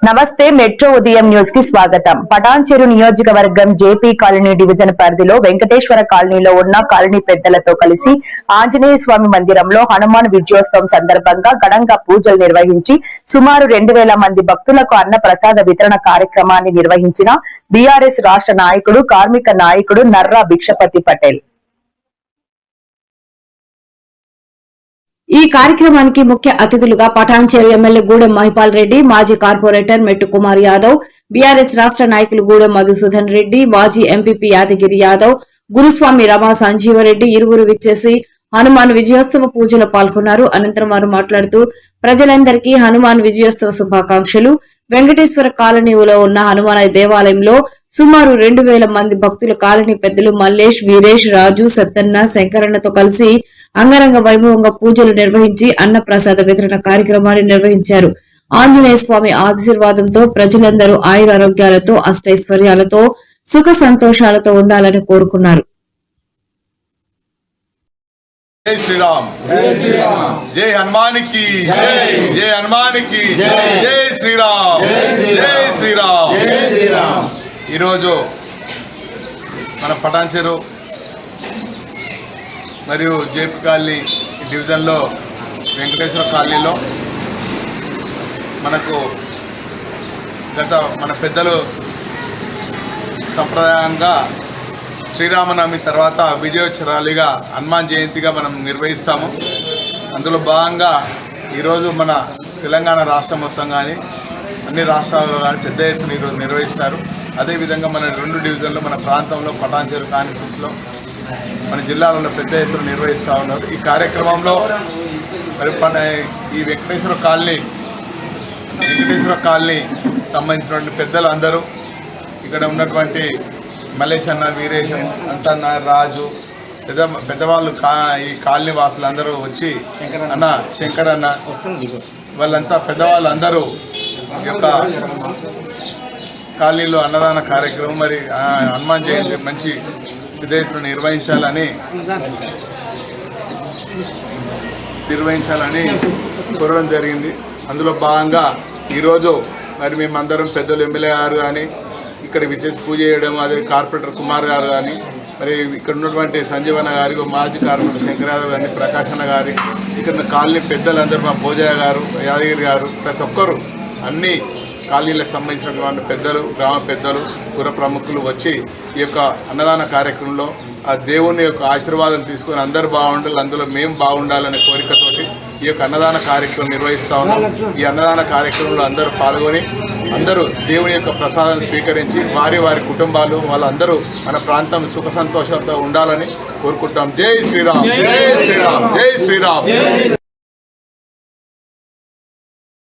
నమస్తే మెట్రో ఉదయం న్యూస్ కి స్వాగతం. పటాన్చెరు నియోజకవర్గం జేపీ కాలనీ డివిజన్ పరిధిలో వెంకటేశ్వర కాలనీలో ఉన్న కాలనీ పెద్దలతో కలిసి ఆంజనేయ స్వామి మందిరంలో హనుమాన్ విజయోత్సవం సందర్భంగా ఘనంగా పూజలు నిర్వహించి సుమారు 2000 మంది భక్తులకు అన్న ప్రసాద వితరణ కార్యక్రమాన్ని నిర్వహించిన బీఆర్ఎస్ రాష్ట్ర నాయకుడు కార్మిక నాయకుడు నర్రా భిక్షపతి పటేల్. ఈ కార్యక్రమానికి ముఖ్య అతిథులుగా పటాన్చెరు ఎమ్మెల్యే గూడెం మహిపాల్ రెడ్డి, మాజీ కార్పొరేటర్ మెట్టు కుమార్ యాదవ్, బీఆర్ఎస్ రాష్ట్ర నాయకులు గూడెం మధుసూదన్ రెడ్డి, మాజీ ఎంపీపీ యాదగిరి యాదవ్, గురుస్వామి రమా సంజీవరెడ్డి ఇరువురు విచ్చేసి హనుమాన్ విజయోత్సవ పూజలో పాల్గొన్నారు. అనంతరం వారు మాట్లాడుతూ ప్రజలందరికీ హనుమాన్ విజయోత్సవ శుభాకాంక్షలు. వెంకటేశ్వర కాలనీలో ఉన్న హనుమాన్ దేవాలయంలో సుమారు 2000 మంది భక్తులు కాలనీ పెద్దలు మల్లేష్, వీరేష్, రాజు, సత్తన్న, శంకరన్నతో కలిసి అంగరంగ వైభవంగా పూజలు నిర్వహించి అన్న ప్రసాద వితరణ కార్యక్రమాన్ని నిర్వహించారు. ఆంజనేయ స్వామి ఆశీర్వాదంతో ప్రజలందరూ ఆయురారోగ్యాలతో అష్టైశ్వర్యాలతో సుఖ సంతోషాలతో ఉండాలని కోరుకున్నారు. జై శ్రీరామ్, జై శ్రీరామ్, జై హనుమానికి జై, జై హనుమానికి జై శ్రీరామ్, జై శ్రీరామ్, జై శ్రీరామ్. ఈరోజు మన పటాన్చెరు మరియు జేపీ కాలనీ డివిజన్లో వెంకటేశ్వర కాలనీలో మనకు మన పెద్దలు సంప్రదాయంగా శ్రీరామనవమి తర్వాత విజయోత్సవ ర్యాలీగా హనుమాన్ జయంతిగా మనం నిర్వహిస్తాము. అందులో భాగంగా ఈరోజు మన తెలంగాణ రాష్ట్రం మొత్తం కానీ అన్ని రాష్ట్రాల్లో కానీ పెద్ద ఎత్తున ఈరోజు నిర్వహిస్తారు. అదేవిధంగా మన 2 డివిజన్లు మన ప్రాంతంలో పటాన్చెరు కాన్స్టిట్యూన్సీలో మన జిల్లాలలో పెద్ద ఎత్తున నిర్వహిస్తూ ఉన్నారు. ఈ కార్యక్రమంలో మరి ఈ వెంకటేశ్వర కాలనీ సంబంధించినటువంటి పెద్దలు అందరూ ఇక్కడ ఉన్నటువంటి మల్లేష్ అన్న, వీరేష్, అంతన్న, రాజు పెద్దవాళ్ళు ఈ కాలనీ వాసులు అందరూ వచ్చి అన్న శంకర్ అన్న వాళ్ళంతా పెద్దవాళ్ళు అందరూ ఈ యొక్క కాలనీలో అన్నదాన కార్యక్రమం మరి హనుమాన్ జయంతి మంచి పెద్ద ఎత్తున నిర్వహించాలని కోరడం జరిగింది. అందులో భాగంగా ఈరోజు మరి మేమందరం పెద్దలు ఎమ్మెల్యే గారు కానీ ఇక్కడ విచ్చేసి పూజ చేయడం, అదే కార్పొరేటర్ కుమార్ గారు కానీ మరి ఇక్కడ ఉన్నటువంటి సంజీవన్న గారి, మాజీ కార్పొరేటర్ శంకర్ యాదవ్ గారిని, ప్రకాష్ అన్న గారి, ఇక్కడ కాలనీ పెద్దలందరూ మా భోజయ్య గారు, యాదగిరి గారు, ప్రతి ఒక్కరు అన్ని కాలనీలకు సంబంధించినటువంటి పెద్దలు, గ్రామ పెద్దలు, పుర ప్రముఖులు వచ్చి ఈ యొక్క అన్నదాన కార్యక్రమంలో ఆ దేవుని యొక్క ఆశీర్వాదం తీసుకొని అందరూ బాగుండాలి, అందులో మేము బాగుండాలనే కోరికతోటి ఈ యొక్క అన్నదాన కార్యక్రమం నిర్వహిస్తూ ఉన్నాం. ఈ అన్నదాన కార్యక్రమంలో అందరూ పాల్గొని అందరూ దేవుని యొక్క ప్రసాదం స్వీకరించి వారి కుటుంబాలు వాళ్ళందరూ మన ప్రాంతం సుఖ సంతోషాలతో ఉండాలని కోరుకుంటాం. జై శ్రీరామ్, జై శ్రీరామ్, జై శ్రీరామ్.